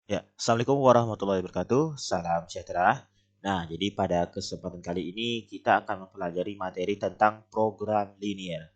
Ya, Assalamualaikum warahmatullahi wabarakatuh. Salam sejahtera. Nah, jadi pada kesempatan kali ini kita akan mempelajari materi tentang program linear.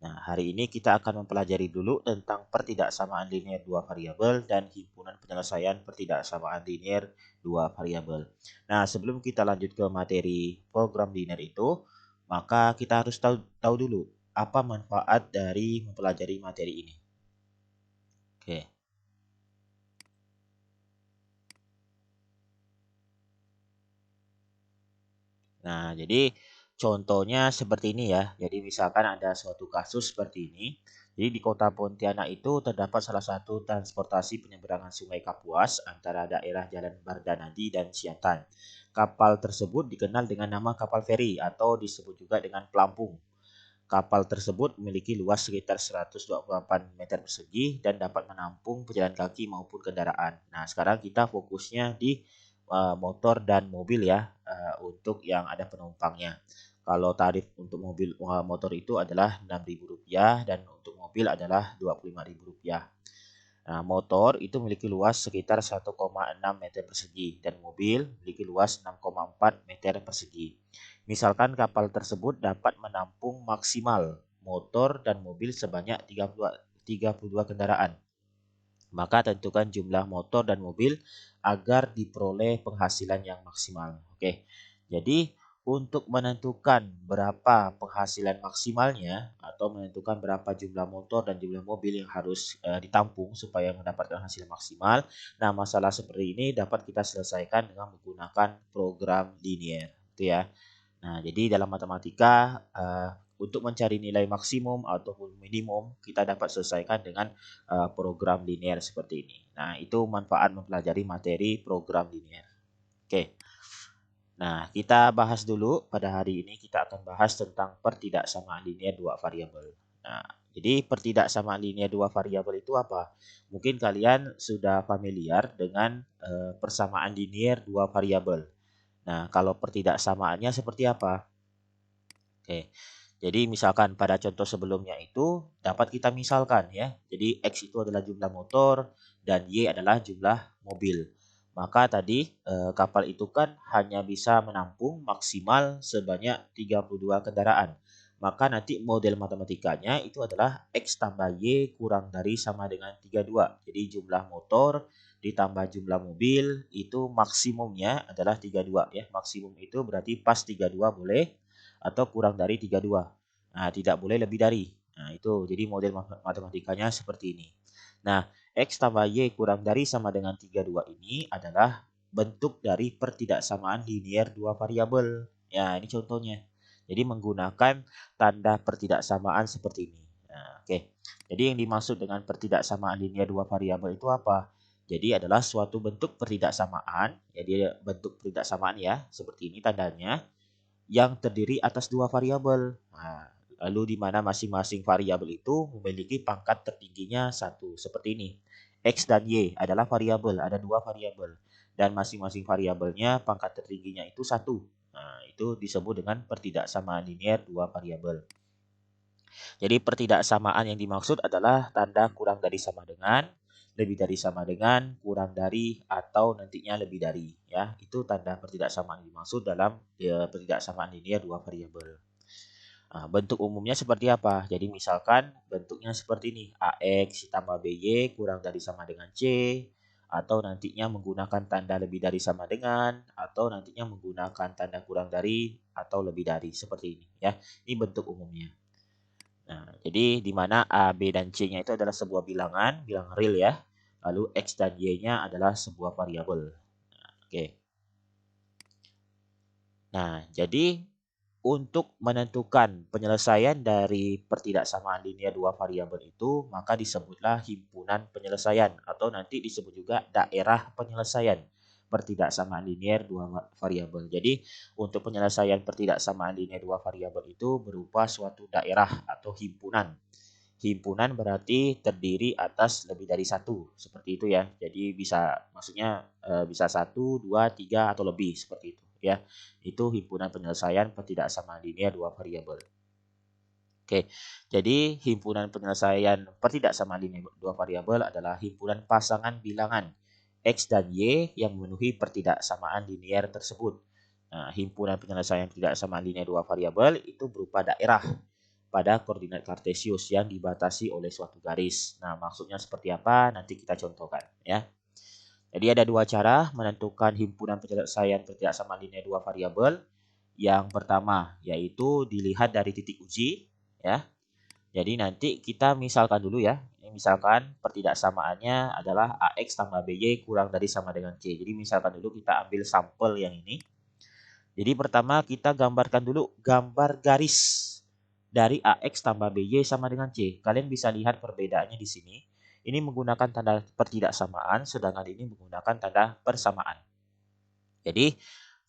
Nah, hari ini kita akan mempelajari dulu tentang pertidaksamaan linear dua variabel dan himpunan penyelesaian pertidaksamaan linear dua variabel. Nah, sebelum kita lanjut ke materi program linear itu, maka kita harus tahu dulu apa manfaat dari mempelajari materi ini. Oke. Nah, jadi contohnya seperti ini ya. Jadi misalkan ada suatu kasus seperti ini. Jadi di kota Pontianak itu terdapat salah satu transportasi penyeberangan Sungai Kapuas antara daerah Jalan Bardanadi dan Siantan. Kapal tersebut dikenal dengan nama kapal feri atau disebut juga dengan pelampung. Kapal tersebut memiliki luas sekitar 128 meter persegi dan dapat menampung pejalan kaki maupun kendaraan. Nah, sekarang kita fokusnya di motor dan mobil ya, untuk yang ada penumpangnya. Kalau tarif untuk mobil motor itu adalah Rp6.000 dan untuk mobil adalah Rp25.000. Nah, motor itu memiliki luas sekitar 1,6 meter persegi dan mobil memiliki luas 6,4 meter persegi. Misalkan kapal tersebut dapat menampung maksimal motor dan mobil sebanyak 32 kendaraan. Maka tentukan jumlah motor dan mobil agar diperoleh penghasilan yang maksimal. Oke. Jadi untuk menentukan berapa penghasilan maksimalnya atau menentukan berapa jumlah motor dan jumlah mobil yang harus ditampung supaya mendapatkan hasil maksimal. Nah, masalah seperti ini dapat kita selesaikan dengan menggunakan program linear, gitu ya. Nah, jadi dalam matematika untuk mencari nilai maksimum ataupun minimum kita dapat selesaikan dengan program linear seperti ini. Nah, itu manfaat mempelajari materi program linear. Oke. Nah, kita bahas dulu pada hari ini kita akan bahas tentang pertidaksamaan linear dua variabel. Nah, jadi pertidaksamaan linear dua variabel itu apa? Mungkin kalian sudah familiar dengan persamaan linear dua variabel. Nah, kalau pertidaksamaannya seperti apa? Oke. Jadi misalkan pada contoh sebelumnya itu dapat kita misalkan ya. Jadi X itu adalah jumlah motor dan Y adalah jumlah mobil. Maka tadi kapal itu kan hanya bisa menampung maksimal sebanyak 32 kendaraan. Maka nanti model matematikanya itu adalah X tambah Y kurang dari sama dengan 32. Jadi jumlah motor ditambah jumlah mobil itu maksimumnya adalah 32 ya. Maksimum itu berarti pas 32 boleh atau kurang dari 32. Nah, tidak boleh lebih dari. Nah, itu jadi model matematikanya seperti ini. Nah, X tambah Y kurang dari sama dengan 32 ini adalah bentuk dari pertidaksamaan linear dua variabel. Ya, ini contohnya. Jadi menggunakan tanda pertidaksamaan seperti ini. Nah, oke. Jadi yang dimaksud dengan pertidaksamaan linear dua variabel itu apa? Jadi adalah suatu bentuk pertidaksamaan, jadi bentuk pertidaksamaan ya, seperti ini tandanya yang terdiri atas dua variabel. Nah, lalu di mana masing-masing variabel itu memiliki pangkat tertingginya satu. Seperti ini. X dan Y adalah variabel, ada dua variabel. Dan masing-masing variabelnya pangkat tertingginya itu satu. Nah, itu disebut dengan pertidaksamaan linear dua variabel. Jadi pertidaksamaan yang dimaksud adalah tanda kurang dari sama dengan, lebih dari sama dengan, kurang dari, atau nantinya lebih dari. Ya, itu tanda pertidaksamaan yang dimaksud dalam pertidaksamaan linear dua variabel. Nah, bentuk umumnya seperti apa? Jadi misalkan bentuknya seperti ini, AX ditambah BY kurang dari sama dengan C, atau nantinya menggunakan tanda lebih dari sama dengan, atau nantinya menggunakan tanda kurang dari, atau lebih dari, seperti ini. Ya, ini bentuk umumnya. Nah, jadi di mana A, B, dan C-nya itu adalah sebuah bilangan, bilangan real ya. Lalu X dan Y-nya adalah sebuah variabel. Nah, oke. Nah, jadi untuk menentukan penyelesaian dari pertidaksamaan linear dua variabel itu, maka disebutlah himpunan penyelesaian atau nanti disebut juga daerah penyelesaian pertidaksamaan linear dua variabel. Jadi, untuk penyelesaian pertidaksamaan linear dua variabel itu berupa suatu daerah atau himpunan. Himpunan berarti terdiri atas lebih dari satu, seperti itu ya. Jadi bisa maksudnya bisa satu, dua, tiga atau lebih seperti itu ya. Itu himpunan penyelesaian pertidaksamaan linear dua variabel. Oke, jadi himpunan penyelesaian pertidaksamaan linear dua variabel adalah himpunan pasangan bilangan X dan Y yang memenuhi pertidaksamaan linier tersebut. Nah, himpunan penyelesaian pertidaksamaan linier dua variabel itu berupa daerah pada koordinat kartesius yang dibatasi oleh suatu garis. Nah, maksudnya seperti apa? Nanti kita contohkan ya. Jadi ada dua cara menentukan himpunan penyelesaian pertidaksamaan linier dua variabel. Yang pertama yaitu dilihat dari titik uji ya. Jadi nanti kita misalkan dulu ya. Misalkan pertidaksamaannya adalah AX tambah BY kurang dari sama dengan C. Jadi misalkan dulu kita ambil sampel yang ini. Jadi pertama kita gambarkan dulu gambar garis dari AX tambah BY sama dengan C. Kalian bisa lihat perbedaannya di sini. Ini menggunakan tanda pertidaksamaan, sedangkan ini menggunakan tanda persamaan. Jadi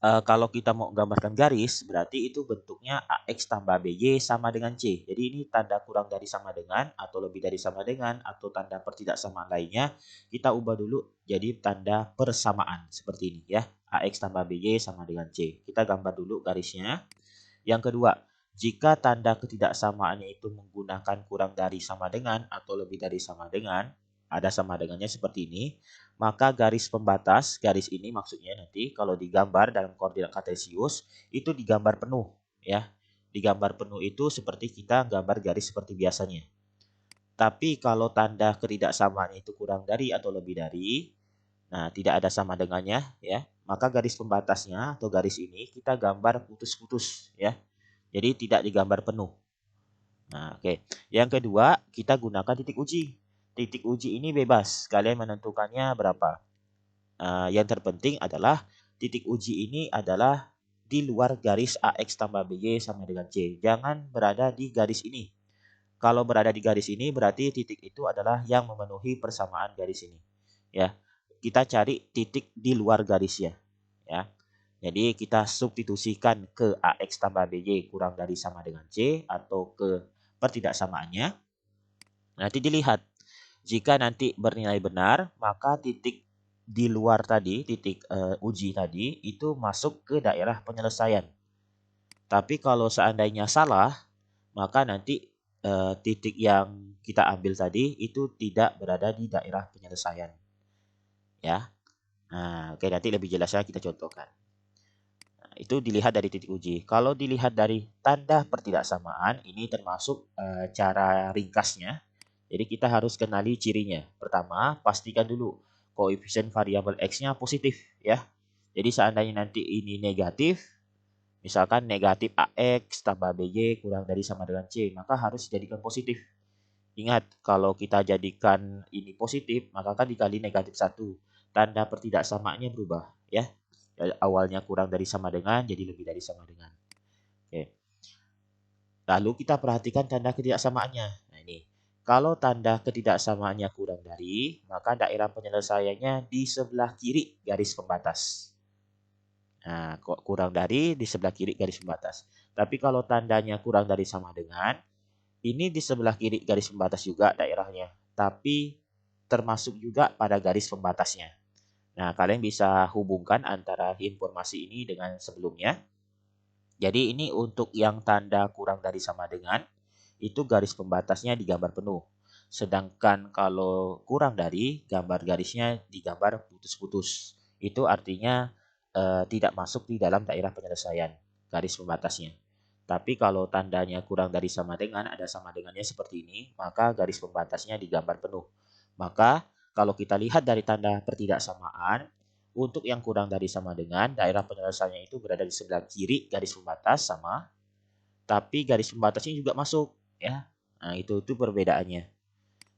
kalau kita mau gambarkan garis, berarti itu bentuknya AX tambah BY sama dengan C. Jadi ini tanda kurang dari sama dengan, atau lebih dari sama dengan, atau tanda pertidaksamaan lainnya, kita ubah dulu jadi tanda persamaan. Seperti ini ya, AX tambah BY sama dengan C. Kita gambar dulu garisnya. Yang kedua, jika tanda ketidaksamaannya itu menggunakan kurang dari sama dengan atau lebih dari sama dengan, ada sama dengannya seperti ini, maka garis pembatas, garis ini maksudnya nanti kalau digambar dalam koordinat kartesius itu digambar penuh ya. Digambar penuh itu seperti kita gambar garis seperti biasanya. Tapi kalau tanda ketidaksamaan itu kurang dari atau lebih dari, nah tidak ada sama dengannya ya, maka garis pembatasnya atau garis ini kita gambar putus-putus ya. Jadi tidak digambar penuh. Nah, oke. Yang kedua, kita gunakan titik uji. Titik uji ini bebas. Kalian menentukannya berapa. Yang terpenting adalah titik uji ini adalah di luar garis AX tambah BY sama dengan C. Jangan berada di garis ini. Kalau berada di garis ini berarti titik itu adalah yang memenuhi persamaan garis ini. Ya, kita cari titik di luar garisnya. Ya. Jadi kita substitusikan ke AX tambah BY kurang dari sama dengan C atau ke pertidaksamaannya. Nanti dilihat. Jika nanti bernilai benar, maka titik di luar tadi, titik uji tadi, itu masuk ke daerah penyelesaian. Tapi kalau seandainya salah, maka nanti titik yang kita ambil tadi itu tidak berada di daerah penyelesaian. Ya. Nah, oke, nanti lebih jelasnya kita contohkan. Itu dilihat dari titik uji. Kalau dilihat dari tanda pertidaksamaan, ini termasuk cara ringkasnya. Jadi kita harus kenali cirinya. Pertama, pastikan dulu koefisien variabel X-nya positif ya. Jadi seandainya nanti ini negatif, misalkan negatif AX tambah BY kurang dari sama dengan C, maka harus dijadikan positif. Ingat, kalau kita jadikan ini positif, maka kan dikali negatif 1. Tanda pertidaksamaannya berubah ya. Awalnya kurang dari sama dengan jadi lebih dari sama dengan. Oke. Lalu kita perhatikan tanda ketidaksamaannya. Nah ini, kalau tanda ketidaksamaannya kurang dari, maka daerah penyelesaiannya di sebelah kiri garis pembatas. Nah, kok kurang dari di sebelah kiri garis pembatas. Tapi kalau tandanya kurang dari sama dengan, ini di sebelah kiri garis pembatas juga daerahnya. Tapi termasuk juga pada garis pembatasnya. Nah, kalian bisa hubungkan antara informasi ini dengan sebelumnya. Jadi ini untuk yang tanda kurang dari sama dengan, itu garis pembatasnya digambar penuh. Sedangkan kalau kurang dari, gambar garisnya digambar putus-putus. Itu artinya tidak masuk di dalam daerah penyelesaian garis pembatasnya. Tapi kalau tandanya kurang dari sama dengan, ada sama dengannya seperti ini, maka garis pembatasnya digambar penuh. Maka kalau kita lihat dari tanda pertidaksamaan, untuk yang kurang dari sama dengan, daerah penyelesaiannya itu berada di sebelah kiri garis pembatas sama, tapi garis pembatasnya juga masuk ya. Nah, itu perbedaannya.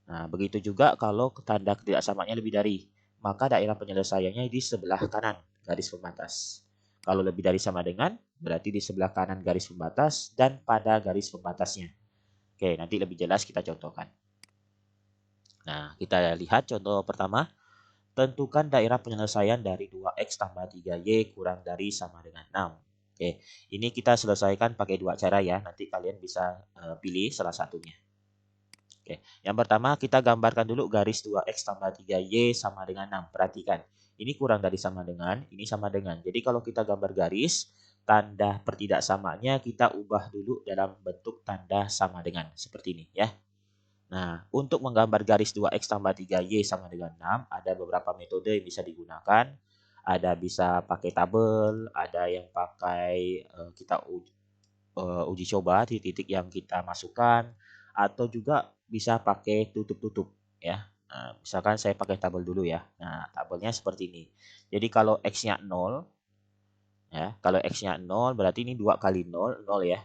Nah, begitu juga kalau tanda ketidaksamaannya lebih dari, maka daerah penyelesaiannya di sebelah kanan garis pembatas. Kalau lebih dari sama dengan, berarti di sebelah kanan garis pembatas dan pada garis pembatasnya. Oke, nanti lebih jelas kita contohkan. Nah, kita lihat contoh pertama. Tentukan daerah penyelesaian dari 2X tambah 3Y kurang dari sama dengan 6. Oke, ini kita selesaikan pakai dua cara ya. Nanti kalian bisa pilih salah satunya. Oke, yang pertama kita gambarkan dulu garis 2X tambah 3Y sama dengan 6. Perhatikan, ini kurang dari sama dengan, ini sama dengan. Jadi kalau kita gambar garis, tanda pertidaksamaannya kita ubah dulu dalam bentuk tanda sama dengan. Seperti ini ya. Nah, untuk menggambar garis 2x tambah 3y sama dengan 6, ada beberapa metode yang bisa digunakan. Ada bisa pakai tabel, ada yang pakai kita uji coba di titik yang kita masukkan, atau juga bisa pakai tutup-tutup ya. Nah, misalkan saya pakai tabel dulu ya. Nah, tabelnya seperti ini. Jadi kalau x-nya 0 ya, kalau x-nya 0 berarti ini 2 kali 0, 0 ya.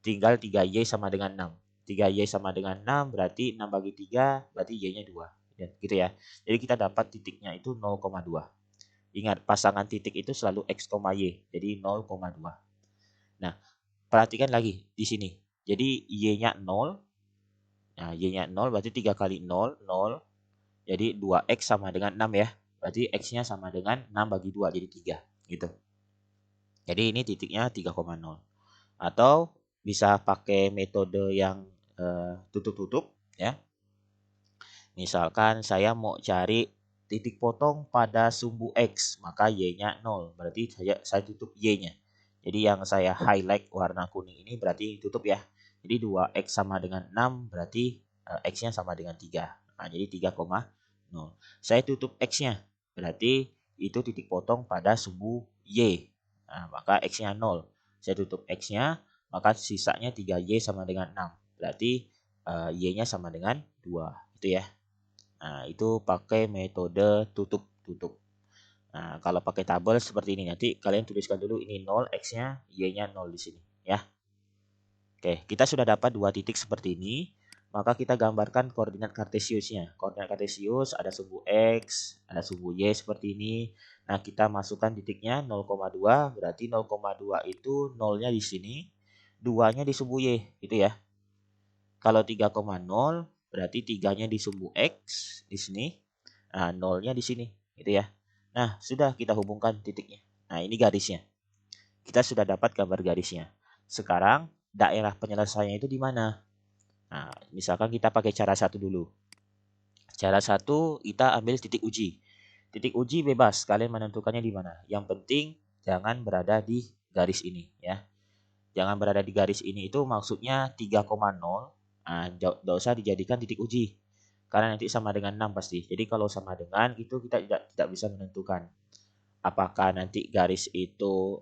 Tinggal 3y sama dengan 6. 3y sama dengan 6 berarti 6 bagi 3 berarti y-nya 2. Ya, gitu ya. Jadi kita dapat titiknya itu 0,2. Ingat, pasangan titik itu selalu x, y. Jadi 0,2. Nah, perhatikan lagi di sini. Jadi y-nya 0. Nah, y-nya 0 berarti 3 kali 0, 0. Jadi 2x sama dengan 6 ya. Berarti x-nya sama dengan 6 bagi 2 jadi 3 gitu. Jadi ini titiknya 3,0. Atau bisa pakai metode yang tutup-tutup ya. Misalkan saya mau cari titik potong pada sumbu X, maka Y-nya 0. Berarti saya tutup Y-nya. Jadi yang saya highlight warna kuning ini berarti tutup ya. Jadi 2X sama dengan 6 berarti X-nya sama dengan 3. Nah, jadi 3,0. Saya tutup X-nya. Berarti itu titik potong pada sumbu Y. Nah, maka X-nya 0. Saya tutup X-nya, maka sisanya 3Y sama dengan 6. Berarti Y-nya sama dengan 2. Itu ya. Nah, itu pakai metode tutup-tutup. Nah, kalau pakai tabel seperti ini, nanti kalian tuliskan dulu ini 0, X-nya, Y-nya 0 di sini. Ya. Oke, kita sudah dapat dua titik seperti ini. Maka kita gambarkan koordinat kartesiusnya. Koordinat kartesius ada sumbu X, ada sumbu Y seperti ini. Nah, kita masukkan titiknya 0,2, berarti 0,2 itu 0-nya di sini, 2-nya di sumbu Y, gitu ya. Kalau 3,0 berarti 3-nya di sumbu X di sini. Nah, 0-nya di sini, gitu ya. Nah, sudah kita hubungkan titiknya. Nah, ini garisnya. Kita sudah dapat gambar garisnya. Sekarang daerah penyelesaiannya itu di mana? Nah, misalkan kita pakai cara satu dulu. Cara satu kita ambil titik uji. Titik uji bebas, kalian menentukannya di mana. Yang penting jangan berada di garis ini ya. Jangan berada di garis ini itu maksudnya 3,0. Nah, tidak usah dijadikan titik uji. Karena nanti sama dengan 6 pasti. Jadi kalau sama dengan itu kita tidak bisa menentukan. Apakah nanti garis itu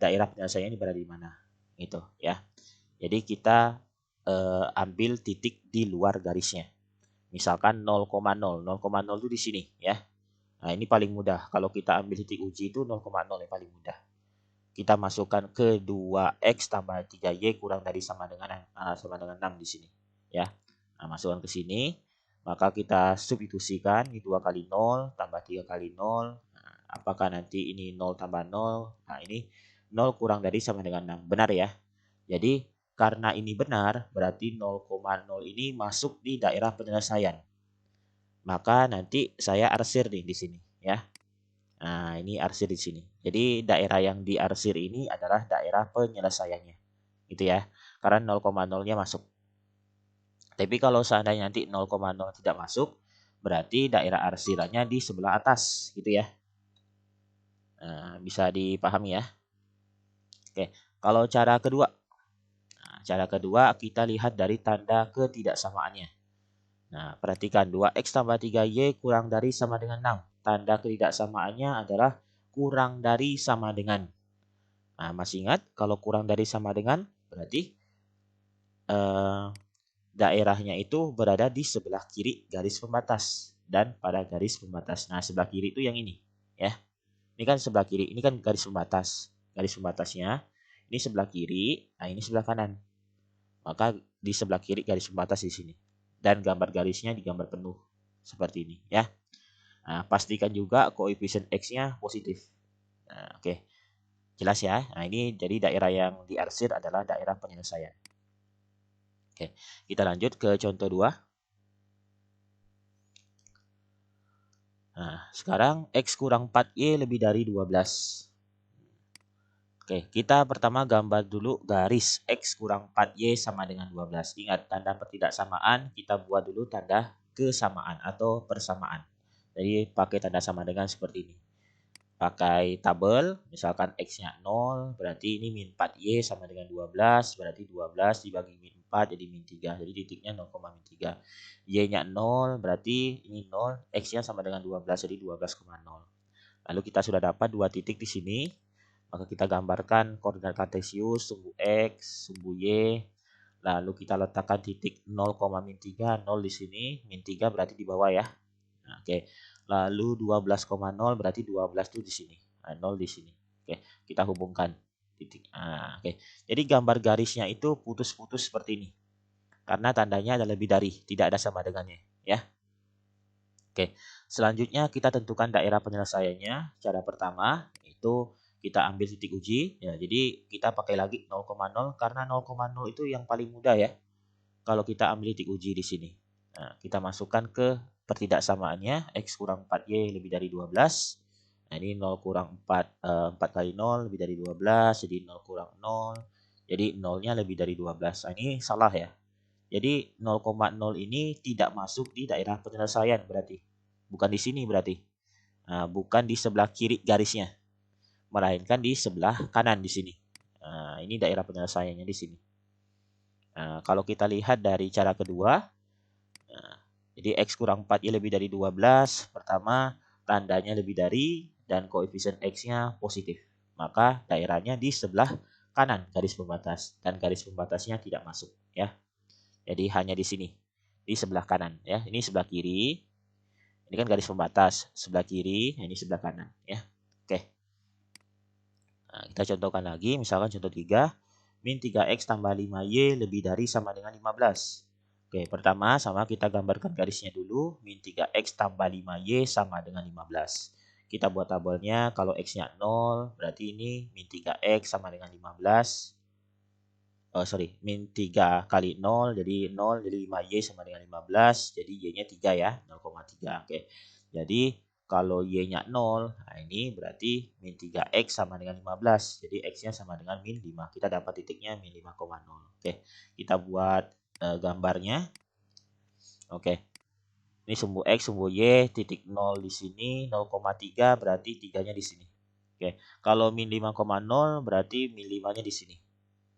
daerah penyelesaiannya berada di mana. Gitu ya. Jadi kita ambil titik di luar garisnya. Misalkan 0,0. 0,0 itu di sini ya. Nah, ini paling mudah. Kalau kita ambil titik uji itu 0,0 yang paling mudah. Kita masukkan ke 2x tambah 3y kurang dari sama dengan 6 di sini ya. Nah, masukkan ke sini, maka kita substitusikan ini 2 kali 0 tambah 3 kali 0. Nah, apakah nanti ini 0 tambah 0? Nah, ini 0 kurang dari sama dengan 6. Benar ya? Jadi karena ini benar, berarti 0,0 ini masuk di daerah penyelesaian. Maka nanti saya arsir nih di sini ya. Nah, ini arsir di sini. Jadi daerah yang diarsir ini adalah daerah penyelesaiannya. Gitu ya. Karena 0,0-nya masuk. Tapi kalau seandainya nanti 0,0 tidak masuk, berarti daerah arsirannya di sebelah atas, gitu ya. Nah, bisa dipahami ya. Oke, kalau cara kedua. Nah, cara kedua kita lihat dari tanda ketidaksamaannya. Nah, perhatikan 2x tambah 3y kurang dari sama dengan 6. Tanda ketidaksamaannya adalah kurang dari sama dengan. Nah, masih ingat kalau kurang dari sama dengan berarti daerahnya itu berada di sebelah kiri garis pembatas dan pada garis pembatas. Nah, sebelah kiri itu yang ini ya. Ini kan sebelah kiri, ini kan garis pembatas. Garis pembatasnya ini sebelah kiri, nah ini sebelah kanan. Maka di sebelah kiri garis pembatas di sini. Dan gambar garisnya digambar penuh seperti ini ya. Nah, pastikan juga koefisien X-nya positif. Nah, oke. Jelas ya. Nah, ini jadi daerah yang diarsir adalah daerah penyelesaian. Oke, kita lanjut ke contoh 2. Nah, sekarang X kurang 4Y lebih dari 12. Oke, kita pertama gambar dulu garis X kurang 4Y sama dengan 12. Ingat, tanda ketidaksamaan kita buat dulu tanda kesamaan atau persamaan. Jadi pakai tanda sama dengan seperti ini. Pakai tabel, misalkan X-nya 0, berarti ini min 4Y sama dengan 12, berarti 12 dibagi min 4 jadi min 3. Jadi titiknya 0,3. Y-nya 0 berarti ini 0, X-nya sama dengan 12 jadi 12,0. Lalu kita sudah dapat dua titik di sini. Maka kita gambarkan koordinat kartesius sumbu X, sumbu Y. Lalu kita letakkan titik 0,-3, 0 di sini, min 3 berarti di bawah ya. Nah, oke. Lalu 12,0 berarti 12 itu di sini. Nah, 0 di sini. Oke, kita hubungkan titik. Nah, oke. Jadi gambar garisnya itu putus-putus seperti ini. Karena tandanya ada lebih dari, tidak ada sama dengannya, ya. Oke. Selanjutnya kita tentukan daerah penyelesaiannya. Cara pertama itu kita ambil titik uji. Ya, jadi kita pakai lagi 0,0 karena 0,0 itu yang paling mudah ya. Kalau kita ambil titik uji di sini. Nah, kita masukkan ke pertidaksamaannya X kurang 4Y lebih dari 12. Nah, ini 0 kurang 4 kali 0 lebih dari 12, jadi 0 kurang 0. Jadi 0-nya lebih dari 12. Nah, ini salah ya. Jadi 0,0 ini tidak masuk di daerah penyelesaian berarti. Bukan di sini berarti. Nah, bukan di sebelah kiri garisnya. Melainkan di sebelah kanan di sini. Nah, ini daerah penyelesaiannya di sini. Nah, kalau kita lihat dari cara kedua, nah, jadi X kurang 4Y lebih dari 12, pertama tandanya lebih dari dan koefisien X-nya positif. Maka daerahnya di sebelah kanan garis pembatas dan garis pembatasnya tidak masuk ya. Jadi hanya di sini, di sebelah kanan ya. Ini sebelah kiri. Ini kan garis pembatas, sebelah kiri, ini sebelah kanan ya. Oke. Nah, kita contohkan lagi, misalkan contoh 3. Min 3X tambah 5Y lebih dari sama dengan 15. Oke, pertama sama kita gambarkan garisnya dulu. Min 3X tambah 5Y sama dengan 15. Kita buat tabelnya, kalau X-nya 0, berarti ini min 3X sama dengan 15. Min 3 kali 0, jadi 0, jadi 5Y sama dengan 15. Jadi Y-nya 3 ya, 0,3. Oke, jadi kalau Y-nya 0, nah ini berarti min 3X sama dengan 15. Jadi X-nya sama dengan min 5. Kita dapat titiknya min 5,0. Oke, kita buat gambarnya. Oke, ini sumbu X, sumbu Y, titik 0 di sini, 0,3 berarti 3-nya di sini. Oke, kalau min 5,0 berarti min 5-nya di sini.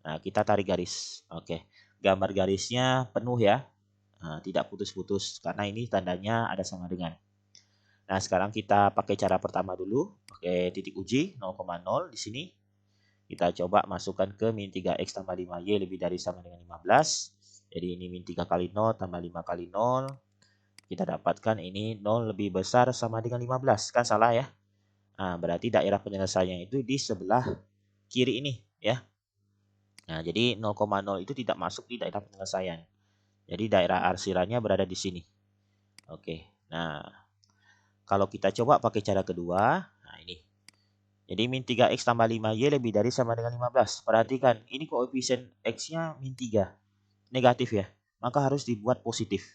Nah, kita tarik garis. Oke, gambar garisnya penuh ya. Nah, tidak putus-putus karena ini tandanya ada sama dengan. Nah, sekarang kita pakai cara pertama dulu, pakai titik uji 0,0 di sini. Kita coba masukkan ke min 3X tambah 5Y lebih dari sama dengan 15. Jadi ini min 3 kali 0 tambah 5 kali 0. Kita dapatkan ini 0 lebih besar sama dengan 15. Kan salah ya? Nah, berarti daerah penyelesaiannya itu di sebelah kiri ini ya. Nah, jadi 0,0 itu tidak masuk di daerah penyelesaian. Jadi daerah arsirannya berada di sini. Oke, nah kalau kita coba pakai cara kedua, nah ini. Jadi min 3X tambah 5Y lebih dari sama dengan 15. Perhatikan, ini koefisien X-nya min 3. Negatif ya, maka harus dibuat positif.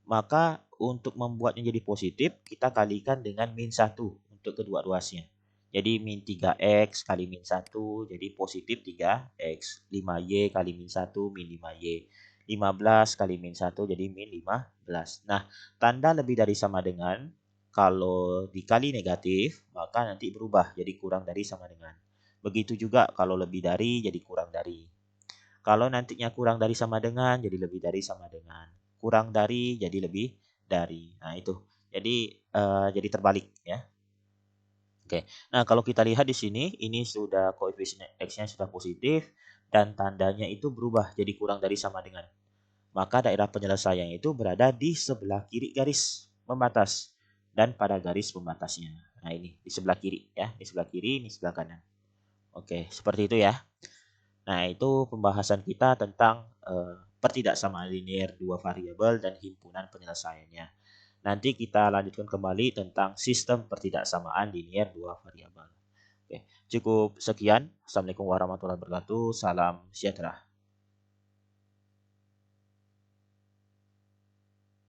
Maka untuk membuatnya jadi positif, kita kalikan dengan min 1 untuk kedua ruasnya. Jadi min 3X kali min 1, jadi positif 3X. 5Y kali min 1, min 5Y. 15 kali min 1, jadi min 15. Nah, tanda lebih dari sama dengan, kalau dikali negatif, maka nanti berubah jadi kurang dari sama dengan. Begitu juga kalau lebih dari, jadi kurang dari. Kalau nantinya kurang dari sama dengan, jadi lebih dari sama dengan. Kurang dari, jadi lebih dari. Nah, itu. Jadi terbalik ya. Oke. Nah, kalau kita lihat di sini, ini sudah koefisien X-nya sudah positif dan tandanya itu berubah jadi kurang dari sama dengan. Maka daerah penyelesaian itu berada di sebelah kiri garis pembatas dan pada garis pembatasnya. Nah, ini di sebelah kiri ya, di sebelah kiri, ini sebelah kanan. Oke, seperti itu ya. Nah, itu pembahasan kita tentang pertidaksamaan linear dua variabel dan himpunan penyelesaiannya. Nanti kita lanjutkan kembali tentang sistem pertidaksamaan linear dua variabel. Oke, cukup sekian. Assalamualaikum warahmatullahi wabarakatuh. Salam sejahtera.